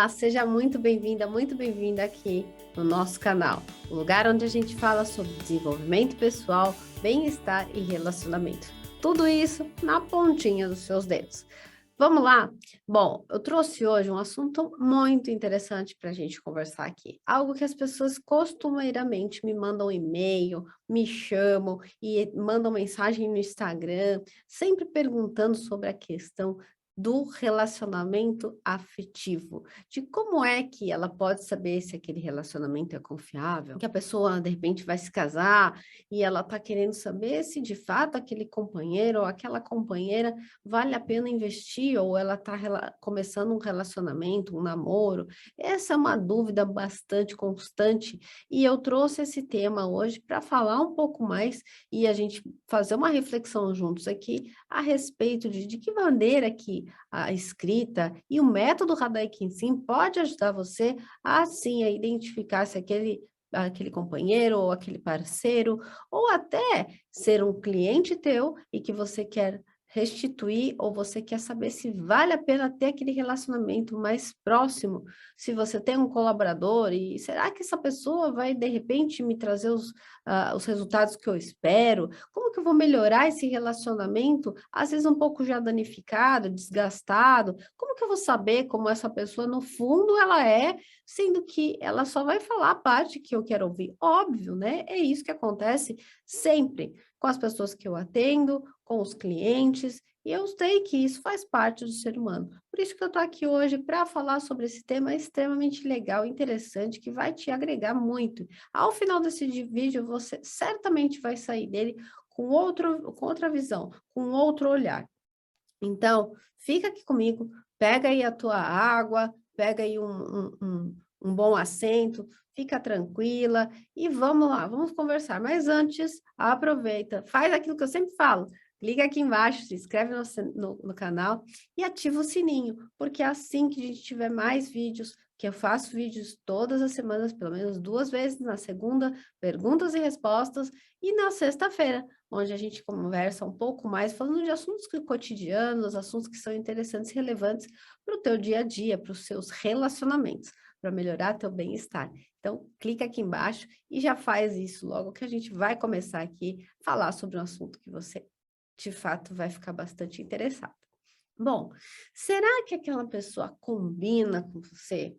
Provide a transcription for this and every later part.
Olá, seja muito bem-vinda aqui no nosso canal, o lugar onde a gente fala sobre desenvolvimento pessoal, bem-estar e relacionamento. Tudo isso na pontinha dos seus dedos. Vamos lá? Bom, eu trouxe hoje um assunto muito interessante para a gente conversar aqui. Algo que as pessoas costumeiramente me mandam e-mail, me chamam e mandam mensagem no Instagram, sempre perguntando sobre a questão do relacionamento afetivo, de como é que ela pode saber se aquele relacionamento é confiável, que a pessoa de repente vai se casar e ela está querendo saber se de fato aquele companheiro ou aquela companheira vale a pena investir ou ela está começando um relacionamento, um namoro. Essa é uma dúvida bastante constante e eu trouxe esse tema hoje para falar um pouco mais e a gente fazer uma reflexão juntos aqui a respeito de que maneira que a escrita e o método Radaikin Sim pode ajudar você a, sim, a identificar se aquele companheiro ou aquele parceiro, ou até ser um cliente teu e que você quer restituir ou você quer saber se vale a pena ter aquele relacionamento mais próximo, se você tem um colaborador e será que essa pessoa vai de repente me trazer os resultados que eu espero? Como que eu vou melhorar esse relacionamento, às vezes um pouco já danificado, desgastado? Como que eu vou saber como essa pessoa no fundo ela é, sendo que ela só vai falar a parte que eu quero ouvir? Óbvio, né? É isso que acontece sempre com as pessoas que eu atendo, com os clientes, e eu sei que isso faz parte do ser humano. Por isso que eu estou aqui hoje para falar sobre esse tema extremamente legal, interessante, que vai te agregar muito. Ao final desse vídeo, você certamente vai sair dele com outra visão, com outro olhar. Então, fica aqui comigo, pega aí a tua água, pega aí um bom assento, fica tranquila e vamos lá, vamos conversar. Mas antes, aproveita, faz aquilo que eu sempre falo, clica aqui embaixo, se inscreve no canal e ativa o sininho, porque assim que a gente tiver mais vídeos, que eu faço vídeos todas as semanas, pelo menos 2 vezes, na segunda, perguntas e respostas, e na sexta-feira, onde a gente conversa um pouco mais, falando de assuntos cotidianos, assuntos que são interessantes e relevantes para o teu dia a dia, para os seus relacionamentos, para melhorar teu bem-estar. Então, clica aqui embaixo e já faz isso logo que a gente vai começar aqui a falar sobre um assunto que você, de fato, vai ficar bastante interessado. Bom, será que aquela pessoa combina com você?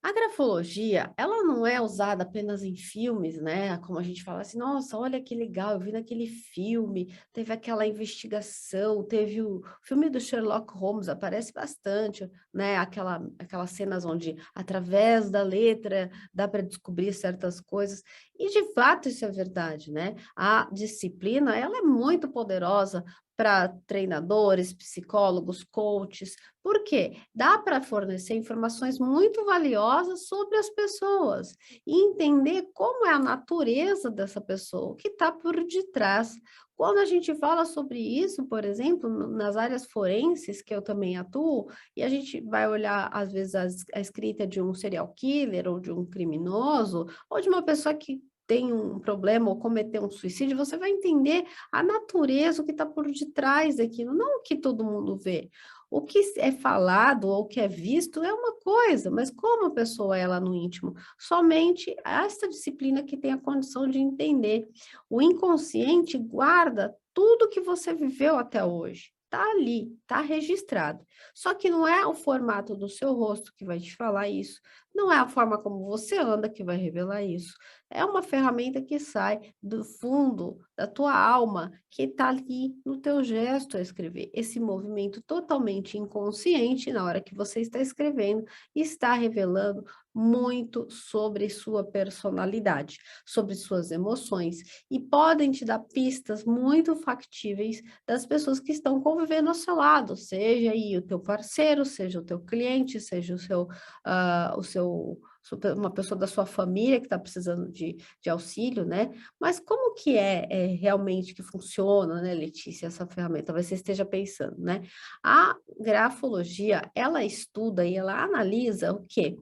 A grafologia, ela não é usada apenas em filmes, né? Como a gente fala assim, nossa, olha que legal, eu vi naquele filme, teve aquela investigação, teve o filme do Sherlock Holmes, aparece bastante, né? Aquelas cenas onde, através da letra, dá para descobrir certas coisas. E, de fato, isso é verdade, né? A disciplina, ela é muito poderosa para treinadores, psicólogos, coaches, por quê? Dá para fornecer informações muito valiosas sobre as pessoas e entender como é a natureza dessa pessoa, o que está por detrás. Quando a gente fala sobre isso, por exemplo, nas áreas forenses, que eu também atuo, e a gente vai olhar, às vezes, a escrita de um serial killer, ou de um criminoso, ou de uma pessoa que tem um problema ou cometeu um suicídio, você vai entender a natureza, o que está por detrás daquilo, não o que todo mundo vê. O que é falado ou o que é visto é uma coisa, mas como a pessoa é lá no íntimo? Somente esta disciplina que tem a condição de entender. O inconsciente guarda tudo que você viveu até hoje. Está ali, está registrado. Só que não é o formato do seu rosto que vai te falar isso, não é a forma como você anda que vai revelar isso. É uma ferramenta que sai do fundo da tua alma, que está ali no teu gesto a escrever. Esse movimento totalmente inconsciente, na hora que você está escrevendo, está revelando muito sobre sua personalidade, sobre suas emoções, e podem te dar pistas muito factíveis das pessoas que estão convivendo ao seu lado, seja aí o teu parceiro, seja o teu cliente, seja uma pessoa da sua família que está precisando de auxílio, né? Mas como que é realmente que funciona, né, Letícia, essa ferramenta? Talvez você esteja pensando, né? A grafologia, ela estuda e ela analisa o quê?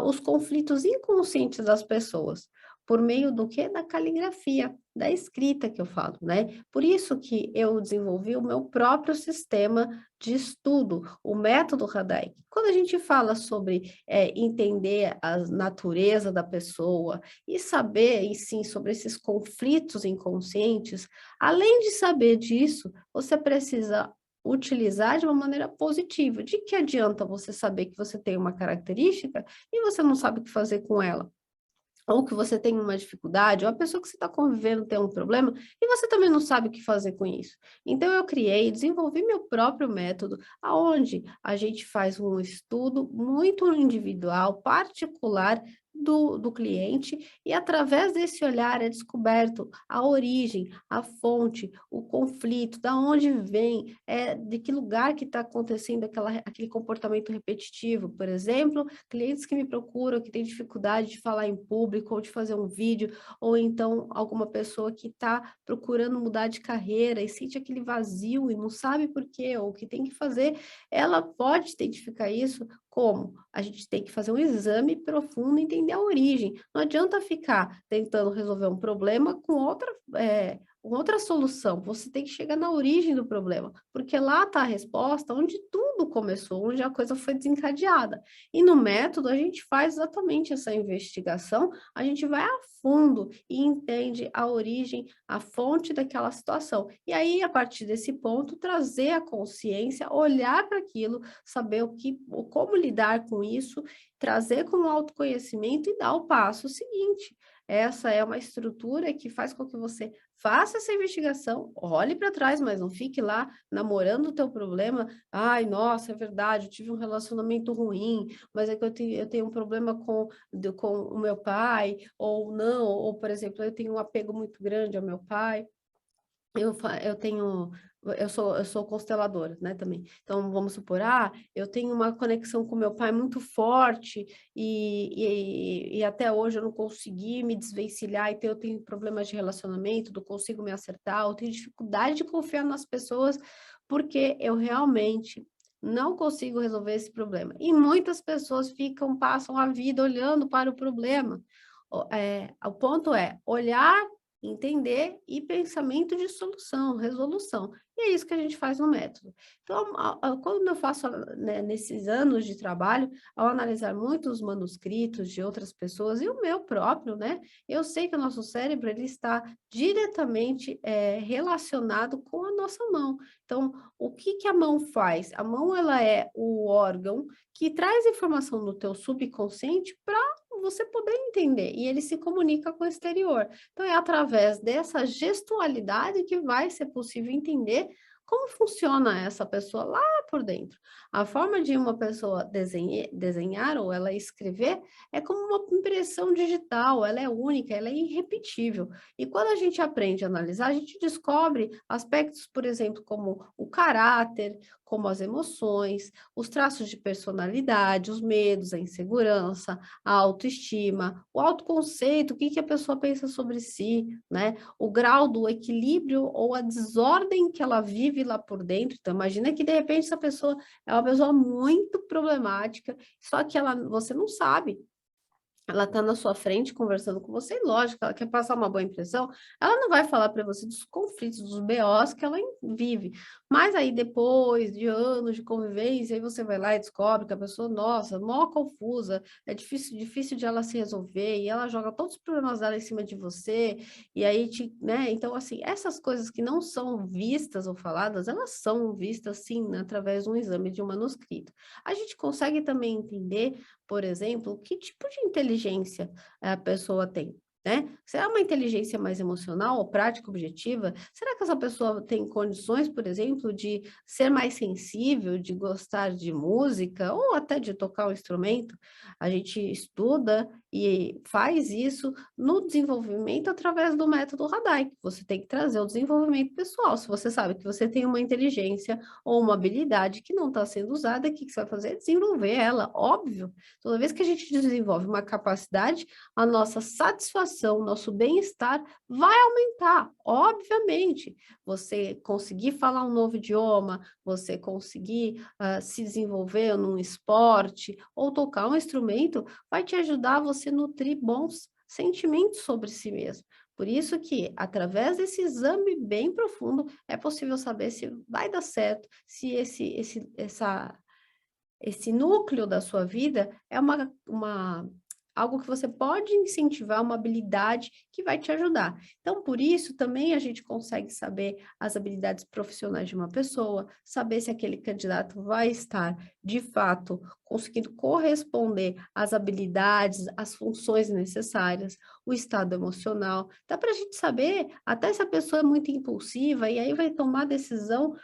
Os conflitos inconscientes das pessoas. por meio do quê? Da caligrafia, da escrita que eu falo, né? Por isso que eu desenvolvi o meu próprio sistema de estudo, o método Radai. Quando a gente fala sobre entender a natureza da pessoa e saber, e sim, sobre esses conflitos inconscientes, além de saber disso, você precisa utilizar de uma maneira positiva. De que adianta você saber que você tem uma característica e você não sabe o que fazer com ela? Ou que você tem uma dificuldade, ou a pessoa que você está convivendo tem um problema, e você também não sabe o que fazer com isso. Então, eu criei, desenvolvi meu próprio método, aonde a gente faz um estudo muito individual, particular, do cliente, e através desse olhar é descoberto a origem, a fonte, o conflito, da onde vem, de que lugar que está acontecendo aquele comportamento repetitivo. Por exemplo, clientes que me procuram, que têm dificuldade de falar em público, ou de fazer um vídeo, ou então alguma pessoa que está procurando mudar de carreira e sente aquele vazio e não sabe por quê, ou o que tem que fazer, ela pode identificar isso como? A gente tem que fazer um exame profundo e entender a origem. Não adianta ficar tentando resolver um problema com outra solução. Você tem que chegar na origem do problema, porque lá está a resposta onde tudo começou, onde a coisa foi desencadeada. E no método, a gente faz exatamente essa investigação, a gente vai a fundo e entende a origem, a fonte daquela situação. E aí, a partir desse ponto, trazer a consciência, olhar para aquilo, saber como lidar com isso, trazer com o autoconhecimento e dar o passo seguinte. Essa é uma estrutura que faz com que você faça essa investigação, olhe para trás, mas não fique lá namorando o teu problema. Ai, nossa, é verdade, eu tive um relacionamento ruim, mas é que eu tenho um problema com o meu pai, ou não, ou, por exemplo, eu tenho um apego muito grande ao meu pai. Eu tenho, eu sou consteladora, né, também. Então, vamos supor, eu tenho uma conexão com meu pai muito forte e até hoje eu não consegui me desvencilhar, então eu tenho problemas de relacionamento, não consigo me acertar, eu tenho dificuldade de confiar nas pessoas, porque eu realmente não consigo resolver esse problema. E muitas pessoas passam a vida olhando para o problema. O ponto é olhar, entender e pensamento de solução, resolução. E é isso que a gente faz no método. Então, quando eu faço, né, nesses anos de trabalho, ao analisar muitos manuscritos de outras pessoas e o meu próprio, né, eu sei que o nosso cérebro ele está diretamente relacionado com a nossa mão. Então, o que que a mão faz? A mão ela é o órgão que traz informação do teu subconsciente para você poder entender, e ele se comunica com o exterior. Então, é através dessa gestualidade que vai ser possível entender como funciona essa pessoa lá por dentro. A forma de uma pessoa desenhar ou ela escrever é como uma impressão digital, ela é única, ela é irrepetível. E quando a gente aprende a analisar, a gente descobre aspectos, por exemplo, como o caráter, como as emoções, os traços de personalidade, os medos, a insegurança, a autoestima, o autoconceito, o que que a pessoa pensa sobre si, né? O grau do equilíbrio ou a desordem que ela vive lá por dentro. Então, imagina que, de repente, essa pessoa é uma pessoa muito problemática, só que você não sabe. Ela está na sua frente conversando com você, e lógico, ela quer passar uma boa impressão, ela não vai falar para você dos conflitos, dos BOs que ela vive. Mas aí depois de anos de convivência, aí você vai lá e descobre que a pessoa, nossa, mó confusa, é difícil de ela se resolver, e ela joga todos os problemas dela em cima de você, e aí né? Então, assim, essas coisas que não são vistas ou faladas, elas são vistas sim, né, através de um exame de um manuscrito. A gente consegue também entender, por exemplo, que tipo de inteligência a pessoa tem, né? Se é uma inteligência mais emocional ou prática objetiva, será que essa pessoa tem condições, por exemplo, de ser mais sensível, de gostar de música ou até de tocar um instrumento? A gente estuda e faz isso no desenvolvimento através do método Radai. Você tem que trazer o desenvolvimento pessoal. Se você sabe que você tem uma inteligência ou uma habilidade que não está sendo usada, o que você vai fazer? Desenvolver ela, óbvio. Toda vez que a gente desenvolve uma capacidade, a nossa satisfação, nosso bem-estar vai aumentar, obviamente. Você conseguir falar um novo idioma, você conseguir se desenvolver num esporte ou tocar um instrumento, vai te ajudar a você nutrir bons sentimentos sobre si mesmo. Por isso que, através desse exame bem profundo, é possível saber se vai dar certo, se esse núcleo da sua vida é algo que você pode incentivar, uma habilidade que vai te ajudar. Então, por isso, também a gente consegue saber as habilidades profissionais de uma pessoa, saber se aquele candidato vai estar, de fato, conseguindo corresponder às habilidades, às funções necessárias, o estado emocional. Dá para a gente saber até se a pessoa é muito impulsiva e aí vai tomar decisão,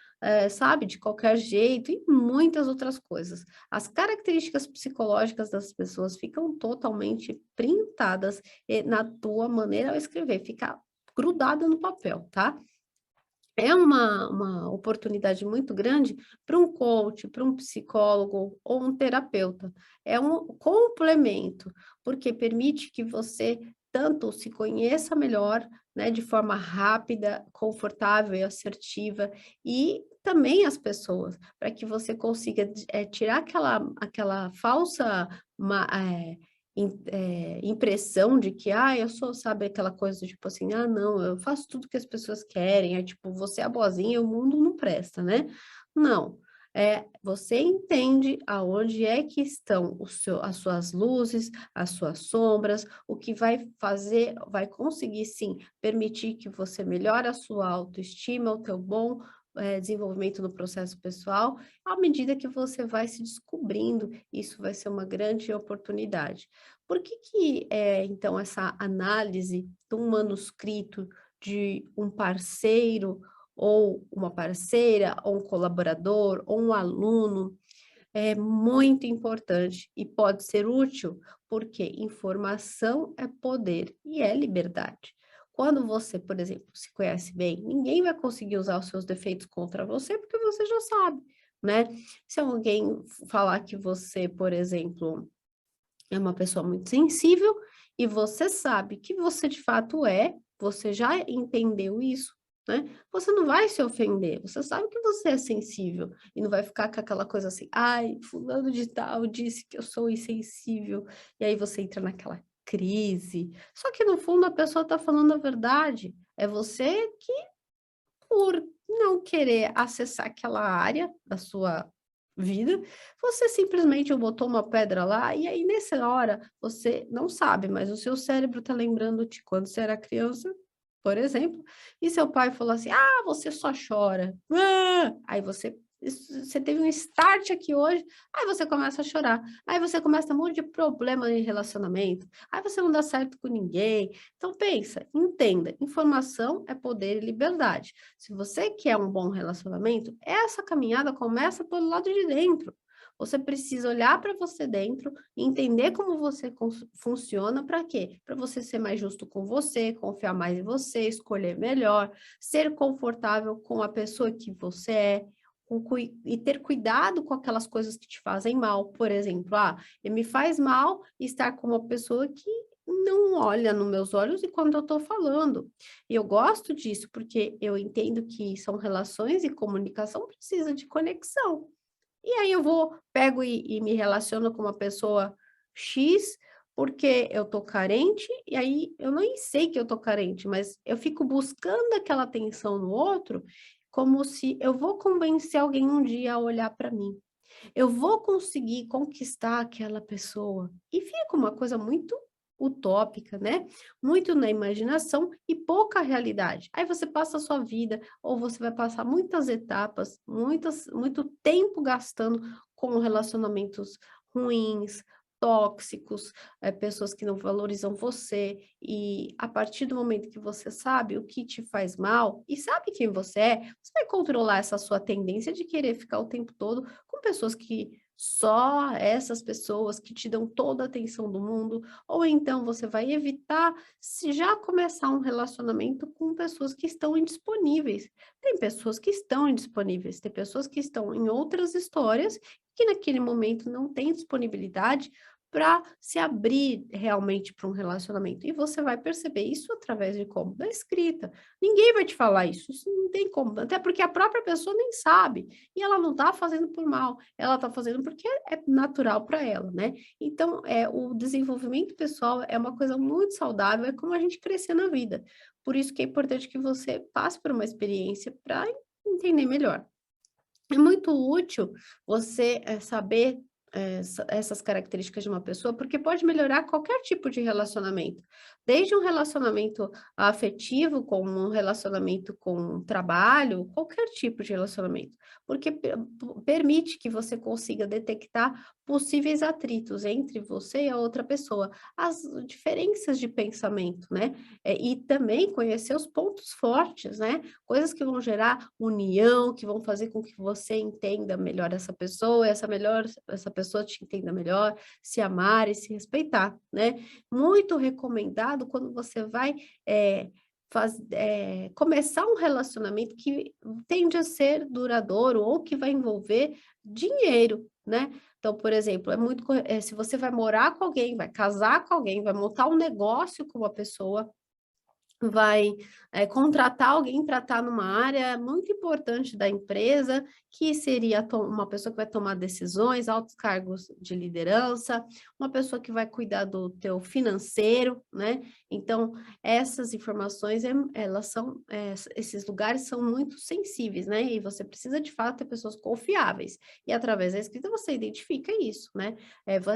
sabe, de qualquer jeito e muitas outras coisas. As características psicológicas das pessoas ficam totalmente printadas na tua maneira ao escrever, fica grudada no papel, tá? É uma oportunidade muito grande para um coach, para um psicólogo ou um terapeuta. É um complemento, porque permite que você tanto se conheça melhor, né, de forma rápida, confortável e assertiva, e também as pessoas, para que você consiga tirar aquela falsa impressão de que, eu sou, sabe, aquela coisa, tipo assim, não, eu faço tudo que as pessoas querem, é tipo, você é a boazinha e o mundo não presta, né? Não, você entende aonde é que estão as suas luzes, as suas sombras, o que vai fazer, vai conseguir, sim, permitir que você melhore a sua autoestima, o teu bom desenvolvimento no processo pessoal, à medida que você vai se descobrindo, isso vai ser uma grande oportunidade. Por que então, essa análise de um manuscrito de um parceiro, ou uma parceira, ou um colaborador, ou um aluno, é muito importante e pode ser útil, porque informação é poder e é liberdade. Quando você, por exemplo, se conhece bem, ninguém vai conseguir usar os seus defeitos contra você, porque você já sabe, né? Se alguém falar que você, por exemplo, é uma pessoa muito sensível e você sabe que você de fato você já entendeu isso, né? Você não vai se ofender, você sabe que você é sensível e não vai ficar com aquela coisa assim, ai, fulano de tal disse que eu sou insensível, e aí você entra naquela crise. Só que no fundo a pessoa está falando a verdade, é você que, por não querer acessar aquela área da sua vida, você simplesmente botou uma pedra lá e aí nessa hora você não sabe, mas o seu cérebro está lembrando de quando você era criança, por exemplo, e seu pai falou assim: você só chora. Aí você teve um start aqui hoje, aí você começa a chorar, aí você começa a ter um monte de problema em relacionamento, aí você não dá certo com ninguém. Então pensa, entenda, informação é poder e liberdade. Se você quer um bom relacionamento, essa caminhada começa pelo lado de dentro. Você precisa olhar para você dentro, entender como você funciona, para quê? Para você ser mais justo com você, confiar mais em você, escolher melhor, ser confortável com a pessoa que você é, e ter cuidado com aquelas coisas que te fazem mal. Por exemplo, me faz mal estar com uma pessoa que não olha nos meus olhos e quando eu estou falando. E eu gosto disso porque eu entendo que são relações e comunicação precisa de conexão. E aí pego e me relaciono com uma pessoa X porque eu tô carente, e aí eu nem sei que eu tô carente, mas eu fico buscando aquela atenção no outro, como se eu vou convencer alguém um dia a olhar para mim. Eu vou conseguir conquistar aquela pessoa. E fica uma coisa muito utópica, né? Muito na imaginação e pouca realidade. Aí você passa a sua vida, ou você vai passar muitas etapas, muito tempo gastando com relacionamentos ruins, tóxicos, pessoas que não valorizam você, e a partir do momento que você sabe o que te faz mal e sabe quem você vai controlar essa sua tendência de querer ficar o tempo todo com pessoas que só essas pessoas que te dão toda a atenção do mundo, ou então você vai evitar se já começar um relacionamento com pessoas que estão indisponíveis. Tem pessoas que estão indisponíveis, tem pessoas que estão em outras histórias que naquele momento não têm disponibilidade para se abrir realmente para um relacionamento. E você vai perceber isso através de como? Da escrita. Ninguém vai te falar isso não tem como, até porque a própria pessoa nem sabe, e ela não está fazendo por mal, ela está fazendo porque é natural para ela, né? Então, o desenvolvimento pessoal é uma coisa muito saudável, é como a gente crescer na vida. Por isso que é importante que você passe por uma experiência para entender melhor. É muito útil você, saber, essas características de uma pessoa, porque pode melhorar qualquer tipo de relacionamento, desde um relacionamento afetivo, como um relacionamento com trabalho, qualquer tipo de relacionamento, porque permite que você consiga detectar possíveis atritos entre você e a outra pessoa, as diferenças de pensamento, né, e também conhecer os pontos fortes, né, coisas que vão gerar união, que vão fazer com que você entenda melhor essa pessoa, essa pessoa te entenda melhor, se amar e se respeitar, né. Muito recomendado quando você vai, começar um relacionamento que tende a ser duradouro ou que vai envolver dinheiro, né. Então, por exemplo, se você vai morar com alguém, vai casar com alguém, vai montar um negócio com uma pessoa, vai, contratar alguém para estar numa área muito importante da empresa, que seria uma pessoa que vai tomar decisões, altos cargos de liderança, uma pessoa que vai cuidar do teu financeiro, né. Então, essas informações, elas são, esses lugares são muito sensíveis, né, e você precisa de fato ter pessoas confiáveis. E através da escrita você identifica isso, né.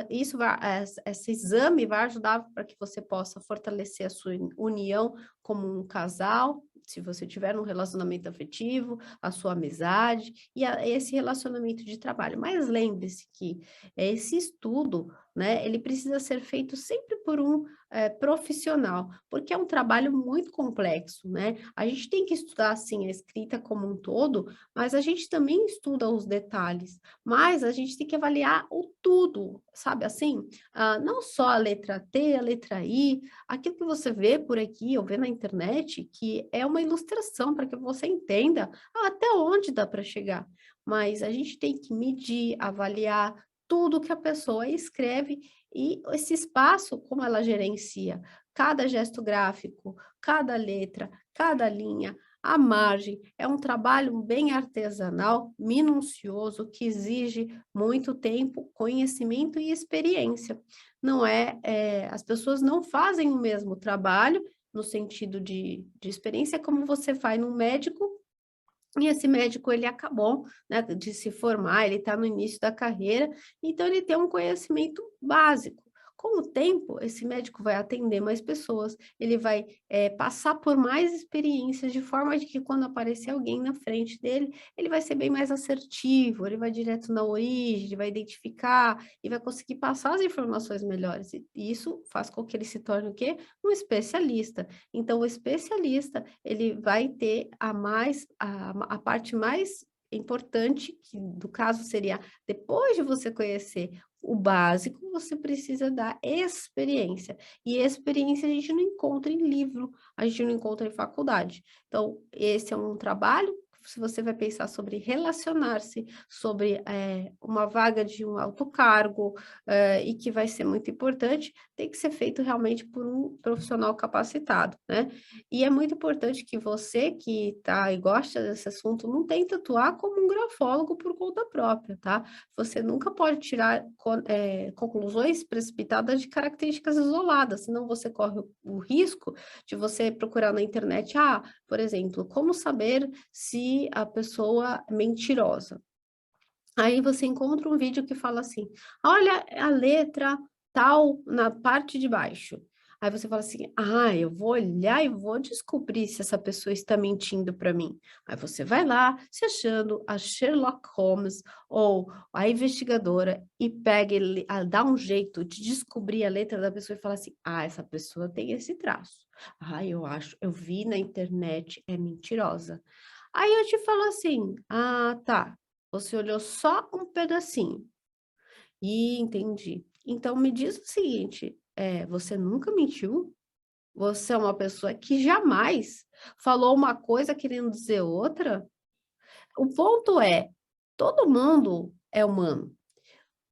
Isso vai, esse exame vai ajudar para que você possa fortalecer a sua união como um casal, se você tiver um relacionamento afetivo, a sua amizade e esse relacionamento de trabalho. Mas lembre-se que esse estudo, né, ele precisa ser feito sempre por um profissional, porque é um trabalho muito complexo, né? A gente tem que estudar, assim, a escrita como um todo, mas a gente também estuda os detalhes, mas a gente tem que avaliar o tudo, sabe assim? Não só a letra T, a letra I, aquilo que você vê por aqui ou vê na internet, que é uma ilustração para que você entenda até onde dá para chegar. Mas a gente tem que medir, avaliar tudo que a pessoa escreve e esse espaço, como ela gerencia cada gesto gráfico, cada letra, cada linha, a margem. É um trabalho bem artesanal, minucioso, que exige muito tempo, conhecimento e experiência. Não é, as pessoas não fazem o mesmo trabalho, no sentido de experiência, como você vai num médico, e esse médico ele acabou, né, de se formar, ele está no início da carreira, então ele tem um conhecimento básico. Com o tempo, esse médico vai atender mais pessoas, ele vai, passar por mais experiências, de forma de que quando aparecer alguém na frente dele, ele vai ser bem mais assertivo, ele vai direto na origem, ele vai identificar e vai conseguir passar as informações melhores. E isso faz com que ele se torne o quê? Um especialista. Então, o especialista, ele vai ter a parte mais importante, que do caso seria, depois de você conhecer o básico, você precisa da experiência. E experiência a gente não encontra em livro, a gente não encontra em faculdade. Então, esse é um trabalho, se você vai pensar sobre relacionar-se, sobre uma vaga de um alto cargo, e que vai ser muito importante, tem que ser feito realmente por um profissional capacitado, né? E é muito importante que você que está e gosta desse assunto não tente atuar como um grafólogo por conta própria, tá? Você nunca pode tirar conclusões precipitadas de características isoladas, senão você corre o risco de você procurar na internet, por exemplo, como saber se a pessoa é mentirosa. Aí você encontra um vídeo que fala assim: "Olha a letra tal na parte de baixo". Aí você fala assim: eu vou olhar e vou descobrir se essa pessoa está mentindo para mim". Aí você vai lá, se achando a Sherlock Holmes ou a investigadora e pega dá um jeito de descobrir a letra da pessoa e fala assim: essa pessoa tem esse traço. Eu vi na internet, é mentirosa". Aí eu te falo assim: tá". Você olhou só um pedacinho. Entendi. Então me diz o seguinte, você nunca mentiu? Você é uma pessoa que jamais falou uma coisa querendo dizer outra? O ponto é, todo mundo é humano.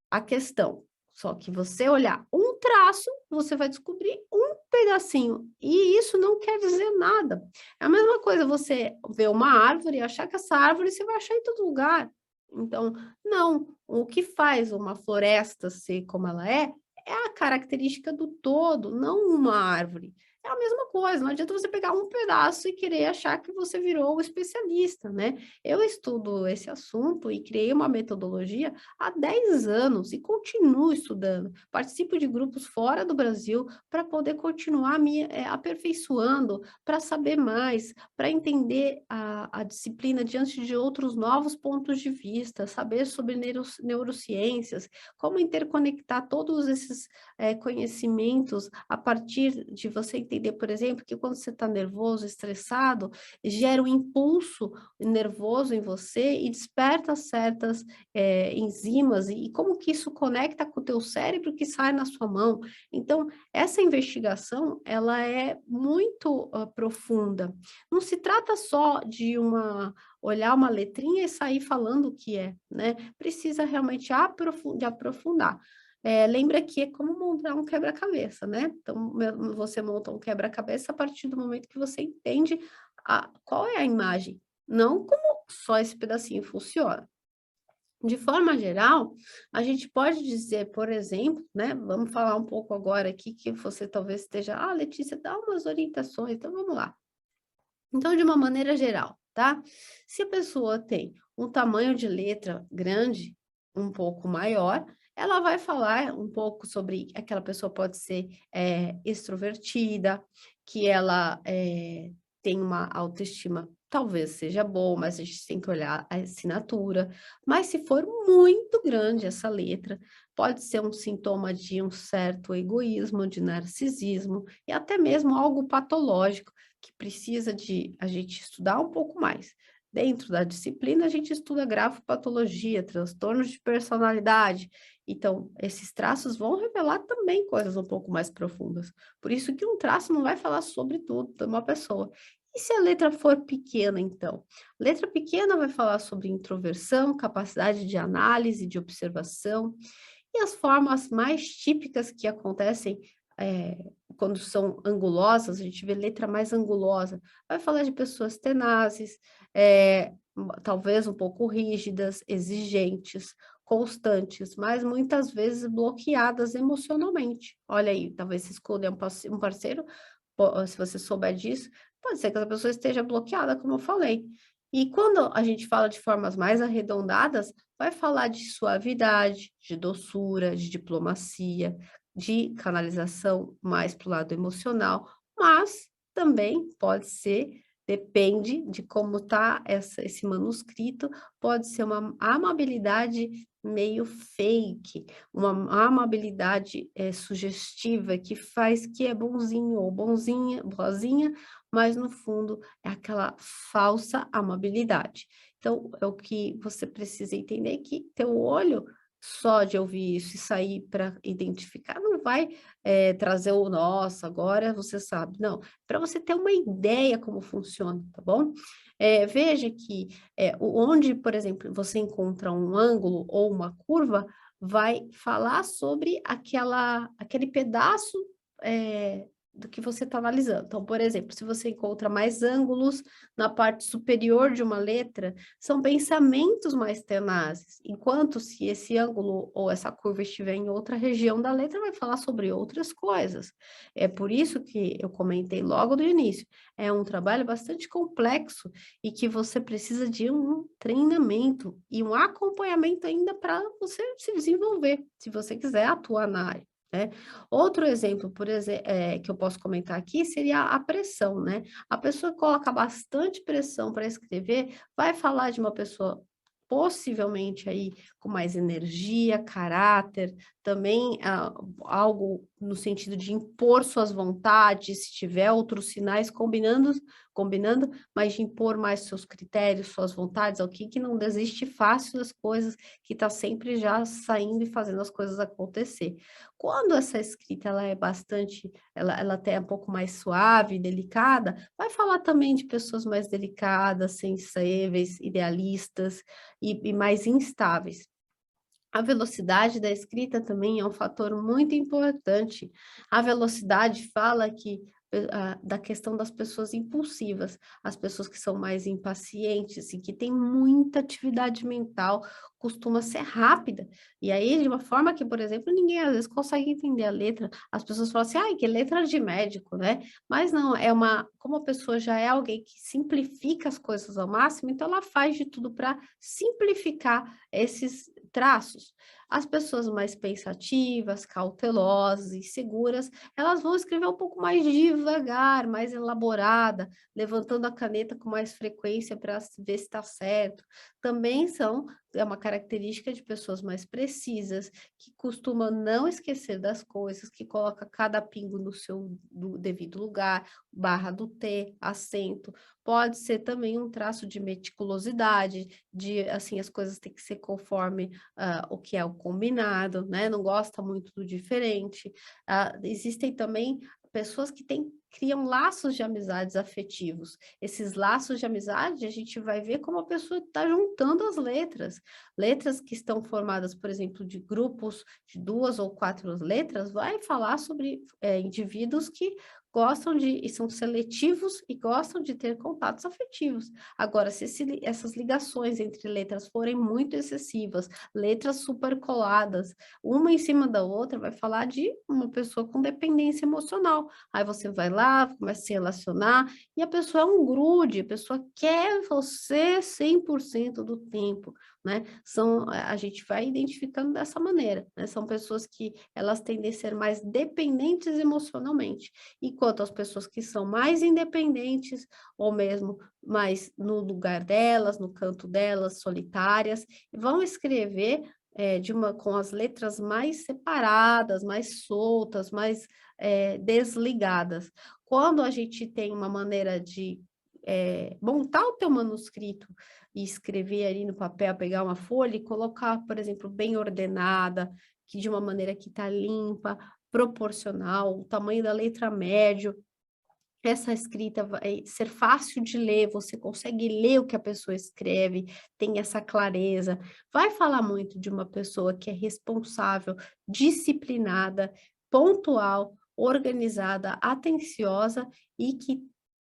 A questão, Só que você olhar um traço, você vai descobrir um pedacinho, e isso não quer dizer nada. É a mesma coisa você ver uma árvore e achar que essa árvore você vai achar em todo lugar. Então, não, o que faz uma floresta ser como ela é a característica do todo, não uma árvore. É a mesma coisa, não adianta você pegar um pedaço e querer achar que você virou o especialista, né? Eu estudo esse assunto e criei uma metodologia há 10 anos e continuo estudando. Participo de grupos fora do Brasil para poder continuar me aperfeiçoando, para saber mais, para entender a disciplina diante de outros novos pontos de vista, saber sobre neurociências, como interconectar todos esses conhecimentos a partir de você entender, por exemplo, que quando você está nervoso, estressado, gera um impulso nervoso em você e desperta certas enzimas e como que isso conecta com o teu cérebro que sai na sua mão. Então, essa investigação, ela é muito profunda. Não se trata só de olhar uma letrinha e sair falando o que é, né? Precisa realmente aprofundar. Lembra que é como montar um quebra-cabeça, né? Então, você monta um quebra-cabeça a partir do momento que você entende qual é a imagem, não como só esse pedacinho funciona. De forma geral, a gente pode dizer, por exemplo, né? Vamos falar um pouco agora aqui que você talvez esteja, Letícia, dá umas orientações, então vamos lá. Então, de uma maneira geral, tá? Se a pessoa tem um tamanho de letra grande, um pouco maior, ela vai falar um pouco sobre aquela pessoa pode ser extrovertida, que ela tem uma autoestima talvez seja boa, mas a gente tem que olhar a assinatura. Mas se for muito grande essa letra, pode ser um sintoma de um certo egoísmo, de narcisismo e até mesmo algo patológico que precisa de a gente estudar um pouco mais. Dentro da disciplina, a gente estuda grafopatologia, transtornos de personalidade. Então, esses traços vão revelar também coisas um pouco mais profundas. Por isso que um traço não vai falar sobre tudo de uma pessoa. E se a letra for pequena, então? Letra pequena vai falar sobre introversão, capacidade de análise, de observação, e as formas mais típicas que acontecem quando são angulosas, a gente vê letra mais angulosa, vai falar de pessoas tenazes, talvez um pouco rígidas, exigentes, constantes, mas muitas vezes bloqueadas emocionalmente. Olha aí, talvez se escolha um parceiro, se você souber disso, pode ser que essa pessoa esteja bloqueada, como eu falei. E quando a gente fala de formas mais arredondadas, vai falar de suavidade, de doçura, de diplomacia, de canalização mais para o lado emocional, mas também pode ser, depende de como está esse manuscrito, pode ser uma amabilidade meio fake, uma amabilidade sugestiva que faz que é bonzinho ou bonzinha, boazinha, mas no fundo é aquela falsa amabilidade. Então, é o que você precisa entender que teu olho só de ouvir isso e sair para identificar, não vai trazer o nossa, agora você sabe. Não, para você ter uma ideia como funciona, tá bom? Veja que onde, por exemplo, você encontra um ângulo ou uma curva, vai falar sobre aquele pedaço do que você está analisando. Então, por exemplo, se você encontra mais ângulos na parte superior de uma letra, são pensamentos mais tenazes, enquanto se esse ângulo ou essa curva estiver em outra região da letra, vai falar sobre outras coisas. É por isso que eu comentei logo no início, é um trabalho bastante complexo e que você precisa de um treinamento e um acompanhamento ainda para você se desenvolver, se você quiser atuar na área. Né? Outro exemplo, que eu posso comentar aqui seria a pressão, né? A pessoa coloca bastante pressão para escrever, vai falar de uma pessoa possivelmente aí com mais energia, caráter, também algo no sentido de impor suas vontades, se tiver outros sinais combinando, mas de impor mais seus critérios, suas vontades, alguém que não desiste fácil das coisas, que está sempre já saindo e fazendo as coisas acontecer. Quando essa escrita ela é bastante, ela até é um pouco mais suave, delicada, vai falar também de pessoas mais delicadas, sensíveis, idealistas e mais instáveis. A velocidade da escrita também é um fator muito importante. A velocidade fala que da questão das pessoas impulsivas, as pessoas que são mais impacientes e que têm muita atividade mental, costuma ser rápida. E aí, de uma forma que, por exemplo, ninguém às vezes consegue entender a letra. As pessoas falam assim, ai, que letra de médico, né? Mas não, como a pessoa já é alguém que simplifica as coisas ao máximo, então ela faz de tudo para simplificar esses traços. As pessoas mais pensativas, cautelosas e seguras, elas vão escrever um pouco mais devagar, mais elaborada, levantando a caneta com mais frequência para ver se está certo. Também é uma característica de pessoas mais precisas, que costumam não esquecer das coisas, que coloca cada pingo no seu devido lugar, barra do T, acento. Pode ser também um traço de meticulosidade, de, assim, as coisas têm que ser conforme o que é o combinado, né? Não gosta muito do diferente. Existem também pessoas que criam laços de amizades afetivos. Esses laços de amizade, a gente vai ver como a pessoa está juntando as letras. Letras que estão formadas, por exemplo, de grupos de 2 ou 4 letras, vai falar sobre indivíduos que gostam e são seletivos e gostam de ter contatos afetivos. Agora, se essas ligações entre letras forem muito excessivas, letras super coladas, uma em cima da outra, vai falar de uma pessoa com dependência emocional. Aí você vai lá, começa a se relacionar, e a pessoa é um grude, a pessoa quer você 100% do tempo, né? A gente vai identificando dessa maneira, né? São pessoas que elas tendem a ser mais dependentes emocionalmente, enquanto as pessoas que são mais independentes, ou mesmo mais no lugar delas, no canto delas, solitárias, vão escrever com as letras mais separadas, mais soltas, mais desligadas. Quando a gente tem uma maneira de montar o teu manuscrito e escrever ali no papel, pegar uma folha e colocar, por exemplo, bem ordenada, que de uma maneira que está limpa, proporcional, o tamanho da letra médio, essa escrita vai ser fácil de ler, você consegue ler o que a pessoa escreve, tem essa clareza. Vai falar muito de uma pessoa que é responsável, disciplinada, pontual, organizada, atenciosa e que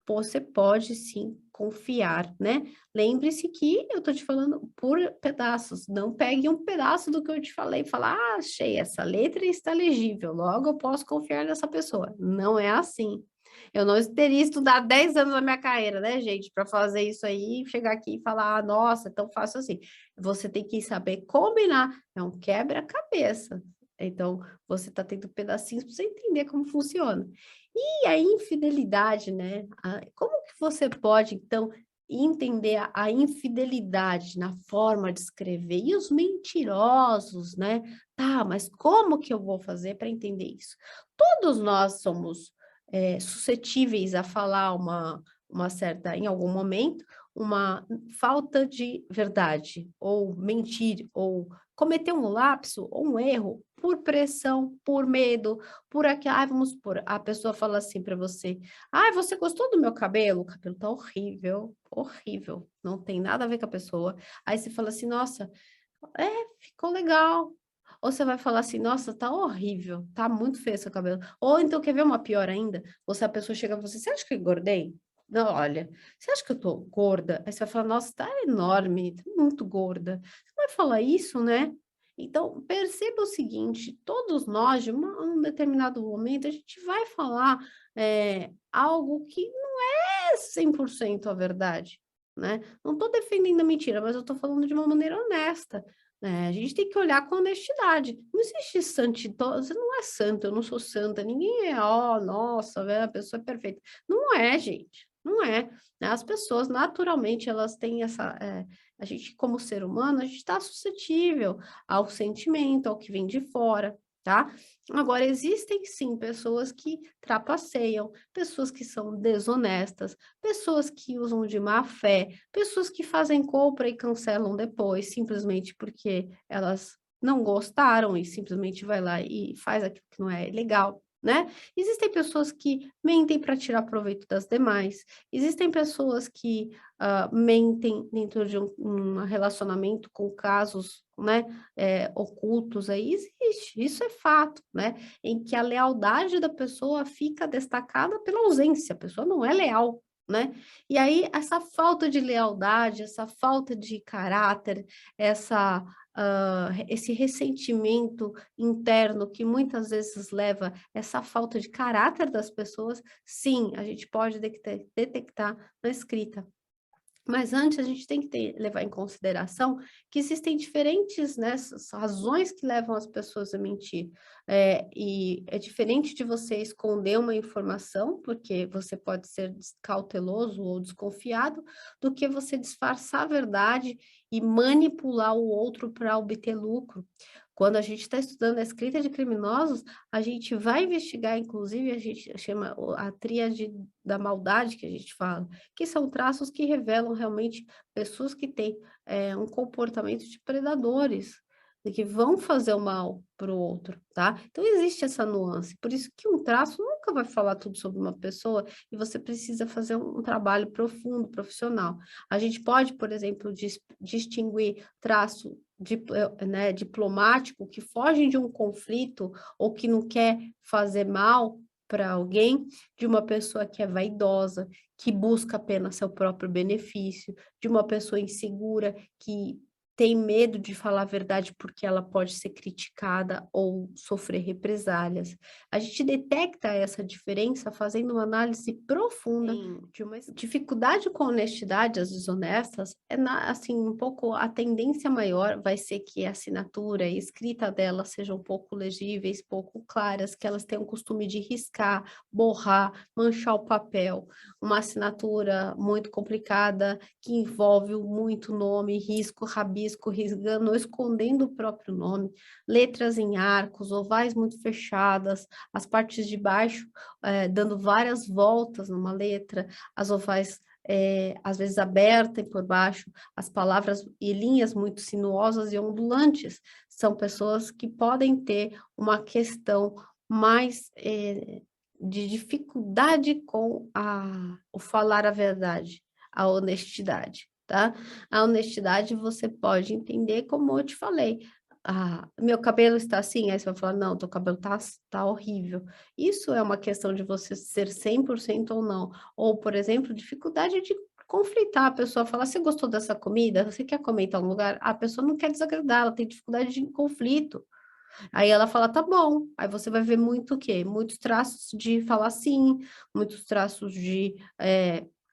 você pode sim confiar, né? Lembre-se que eu estou te falando por pedaços, não pegue um pedaço do que eu te falei e fala, ah, achei essa letra e está legível, logo eu posso confiar nessa pessoa. Não é assim. Eu não teria estudado 10 anos da minha carreira, né, gente, para fazer isso aí, chegar aqui e falar, ah, nossa, é tão fácil assim. Você tem que saber combinar, é um quebra-cabeça. Então, você está tendo pedacinhos para você entender como funciona. E a infidelidade, né? Como que você pode, então, entender a infidelidade na forma de escrever? E os mentirosos, né? Tá, mas como que eu vou fazer para entender isso? Todos nós somos suscetíveis a falar uma certa, em algum momento, uma falta de verdade, ou mentir, ou cometer um lapso, ou um erro, por pressão, por medo, por aquilo, vamos supor, a pessoa fala assim para você, você gostou do meu cabelo? O cabelo tá horrível, horrível, não tem nada a ver com a pessoa. Aí você fala assim, nossa, ficou legal. Ou você vai falar assim, nossa, tá horrível, tá muito feio seu cabelo. Ou então, quer ver uma pior ainda? A pessoa chega pra você, você acha que eu engordei? Não, olha, você acha que eu tô gorda? Aí você vai falar, nossa, tá enorme, tá muito gorda. Você vai falar isso, né? Então, perceba o seguinte, todos nós, um determinado momento, a gente vai falar algo que não é 100% a verdade, né? Não estou defendendo a mentira, mas eu estou falando de uma maneira honesta. A gente tem que olhar com honestidade. Não existe santidade, você não é santo, eu não sou santa, ninguém é, nossa, a pessoa é perfeita. Não é, gente, não é. Né? As pessoas, naturalmente, elas têm a gente, como ser humano, a gente está suscetível ao sentimento, ao que vem de fora, tá? Agora, existem sim pessoas que trapaceiam, pessoas que são desonestas, pessoas que usam de má fé, pessoas que fazem compra e cancelam depois, simplesmente porque elas não gostaram e simplesmente vai lá e faz aquilo que não é legal. né? Existem pessoas que mentem para tirar proveito das demais, existem pessoas que mentem dentro de um relacionamento com casos, né, ocultos aí, existe, isso é fato, né? Em que a lealdade da pessoa fica destacada pela ausência, a pessoa não é leal. Né? E aí, essa falta de lealdade, essa falta de caráter, esse ressentimento interno que muitas vezes leva essa falta de caráter das pessoas, sim, a gente pode detectar na escrita. Mas antes a gente tem que levar em consideração que existem diferentes, né, razões que levam as pessoas a mentir. E é diferente de você esconder uma informação, porque você pode ser cauteloso ou desconfiado, do que você disfarçar a verdade e manipular o outro para obter lucro. Quando a gente está estudando a escrita de criminosos, a gente vai investigar, inclusive, a gente chama a tríade da maldade que a gente fala, que são traços que revelam realmente pessoas que têm um comportamento de predadores, e que vão fazer o mal para o outro, tá? Então, existe essa nuance, por isso que um traço nunca vai falar tudo sobre uma pessoa e você precisa fazer um trabalho profundo, profissional. A gente pode, por exemplo, distinguir traço né, diplomático que fogem de um conflito ou que não quer fazer mal para alguém, de uma pessoa que é vaidosa, que busca apenas seu próprio benefício, de uma pessoa insegura que tem medo de falar a verdade porque ela pode ser criticada ou sofrer represálias. A gente detecta essa diferença fazendo uma análise profunda de uma dificuldade com a honestidade, as desonestas, assim, um pouco a tendência maior vai ser que a assinatura e a escrita delas sejam um pouco legíveis, pouco claras, que elas tenham o costume de riscar, borrar, manchar o papel, uma assinatura muito complicada, que envolve muito nome, risco, rabisco, riscando ou escondendo o próprio nome, letras em arcos, ovais muito fechadas, as partes de baixo dando várias voltas numa letra, as ovais às vezes abertas por baixo, as palavras e linhas muito sinuosas e ondulantes, são pessoas que podem ter uma questão mais de dificuldade com o falar a verdade, a honestidade, tá? A honestidade você pode entender como eu te falei. Meu cabelo está assim, aí você vai falar, não, teu cabelo tá horrível. Isso é uma questão de você ser 100% ou não. Ou, por exemplo, dificuldade de conflitar. A pessoa fala, você gostou dessa comida? Você quer comer em tal lugar? A pessoa não quer desagradar, ela tem dificuldade de conflito. Aí ela fala, tá bom. Aí você vai ver muito o quê? Muitos traços de falar sim, muitos traços de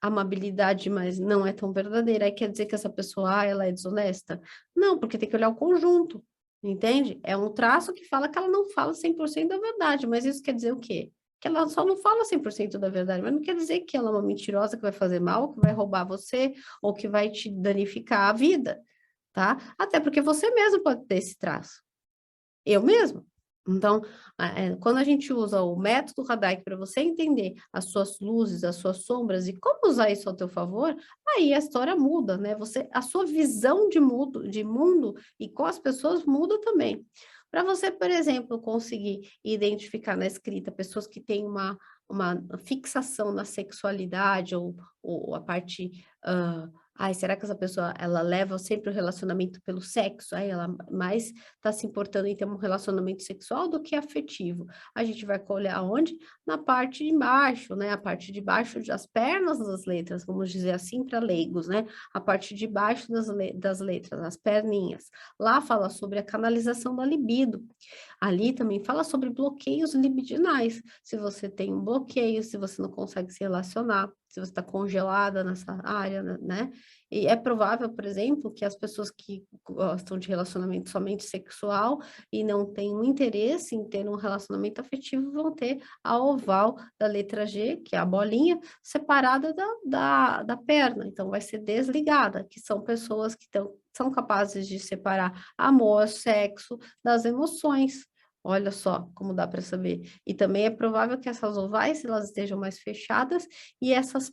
amabilidade, mas não é tão verdadeira. Aí quer dizer que essa pessoa, ela é desonesta? Não, porque tem que olhar o conjunto, entende? É um traço que fala que ela não fala 100% da verdade, mas isso quer dizer o quê? Que ela só não fala 100% da verdade, mas não quer dizer que ela é uma mentirosa que vai fazer mal, que vai roubar você, ou que vai te danificar a vida, tá? Até porque você mesmo pode ter esse traço. Eu mesmo. Então, quando a gente usa o método Radar para você entender as suas luzes, as suas sombras e como usar isso ao teu favor, aí a história muda, né? A sua visão de mundo e com as pessoas muda também. Para você, por exemplo, conseguir identificar na escrita pessoas que têm uma fixação na sexualidade ou a parte ai, será que essa pessoa, ela leva sempre o relacionamento pelo sexo? Aí ela mais está se importando em ter um relacionamento sexual do que afetivo. A gente vai olhar onde? Na parte de baixo, né? A parte de baixo das pernas das letras, vamos dizer assim para leigos, né? A parte de baixo das letras, as perninhas. Lá fala sobre a canalização da libido. Ali também fala sobre bloqueios libidinais. Se você tem um bloqueio, se você não consegue se relacionar, se você está congelada nessa área, né? E é provável, por exemplo, que as pessoas que gostam de relacionamento somente sexual e não têm um interesse em ter um relacionamento afetivo vão ter a oval da letra G, que é a bolinha, separada da perna. Então, vai ser desligada, que são pessoas que são capazes de separar amor, sexo das emoções. Olha só como dá para saber. E também é provável que essas ovais elas estejam mais fechadas e essas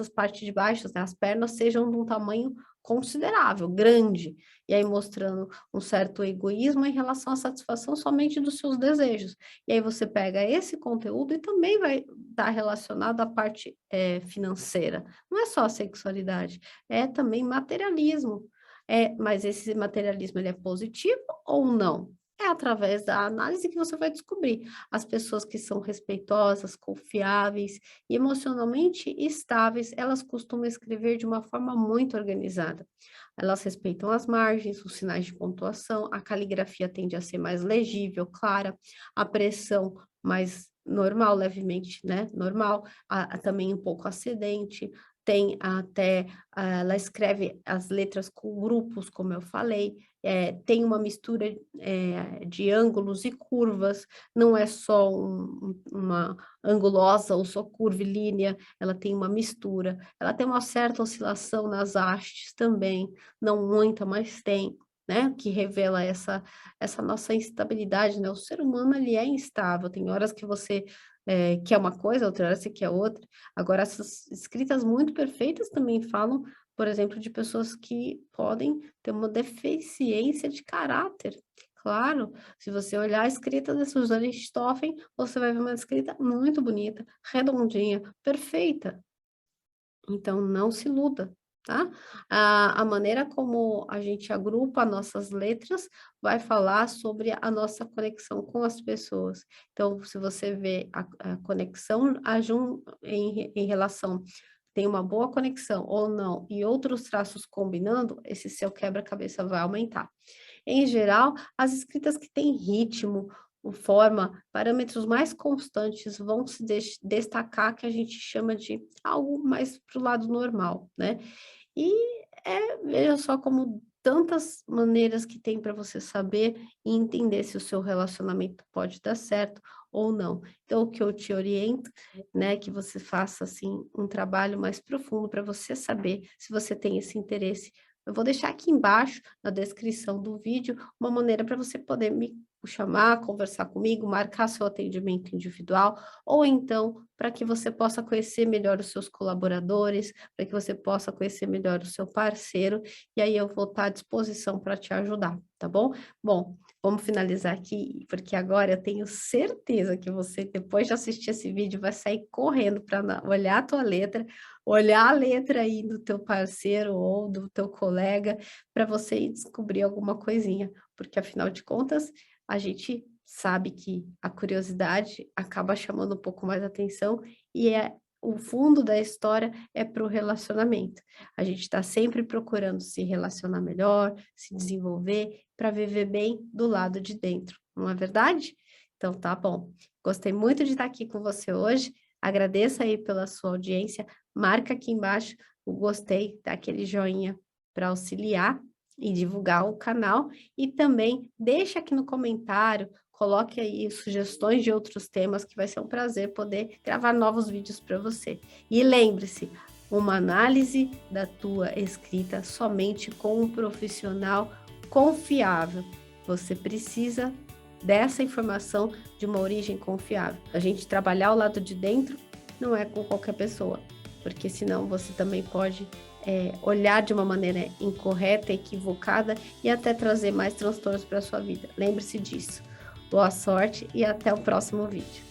partes de baixo, né, as pernas, sejam de um tamanho considerável, grande. E aí mostrando um certo egoísmo em relação à satisfação somente dos seus desejos. E aí você pega esse conteúdo e também vai estar relacionado à parte financeira. Não é só a sexualidade, é também materialismo. Mas esse materialismo ele é positivo ou não? É através da análise que você vai descobrir. As pessoas que são respeitosas, confiáveis e emocionalmente estáveis, elas costumam escrever de uma forma muito organizada. Elas respeitam as margens, os sinais de pontuação, a caligrafia tende a ser mais legível, clara, a pressão mais normal, levemente, né? Normal, também um pouco ascendente, tem até, ela escreve as letras com grupos, como eu falei, tem uma mistura de ângulos e curvas, não é só uma angulosa ou só curvilínea, ela tem uma mistura, ela tem uma certa oscilação nas hastes também, não muita, mas tem, né, que revela essa nossa instabilidade, né? O ser humano, ele é instável, tem horas que você quer uma coisa, outra hora você quer outra. Agora, essas escritas muito perfeitas também falam, por exemplo, de pessoas que podem ter uma deficiência de caráter. Claro, se você olhar a escrita da Suzanne Richthofen, você vai ver uma escrita muito bonita, redondinha, perfeita. Então, não se iluda, tá? A maneira como a gente agrupa nossas letras vai falar sobre a nossa conexão com as pessoas. Então, se você vê a conexão em relação, tem uma boa conexão ou não, e outros traços combinando, esse seu quebra-cabeça vai aumentar. Em geral, as escritas que têm ritmo, forma, parâmetros mais constantes vão se destacar, que a gente chama de algo mais para o lado normal, né? E veja só como tantas maneiras que tem para você saber e entender se o seu relacionamento pode dar certo ou não. Então, o que eu te oriento, né, que você faça assim um trabalho mais profundo para você saber se você tem esse interesse. Eu vou deixar aqui embaixo na descrição do vídeo uma maneira para você poder me chamar, conversar comigo, marcar seu atendimento individual, ou então para que você possa conhecer melhor os seus colaboradores, para que você possa conhecer melhor o seu parceiro, e aí eu vou estar à disposição para te ajudar, tá bom? Bom, vamos finalizar aqui, porque agora eu tenho certeza que você, depois de assistir esse vídeo, vai sair correndo para olhar a tua letra, olhar a letra aí do teu parceiro ou do teu colega, para você ir descobrir alguma coisinha, porque afinal de contas, a gente sabe que a curiosidade acaba chamando um pouco mais atenção e o fundo da história é para o relacionamento. A gente está sempre procurando se relacionar melhor, se desenvolver, para viver bem do lado de dentro, não é verdade? Então tá bom. Gostei muito de estar aqui com você hoje. Agradeço aí pela sua audiência. Marca aqui embaixo o gostei, dá aquele joinha para auxiliar e divulgar o canal. E também deixa aqui no comentário, coloque aí sugestões de outros temas, que vai ser um prazer poder gravar novos vídeos para você. E lembre-se, uma análise da tua escrita somente com um profissional confiável. Você precisa dessa informação de uma origem confiável. A gente trabalhar o lado de dentro não é com qualquer pessoa, porque senão você também pode olhar de uma maneira incorreta, equivocada e até trazer mais transtornos para a sua vida. Lembre-se disso. Boa sorte e até o próximo vídeo.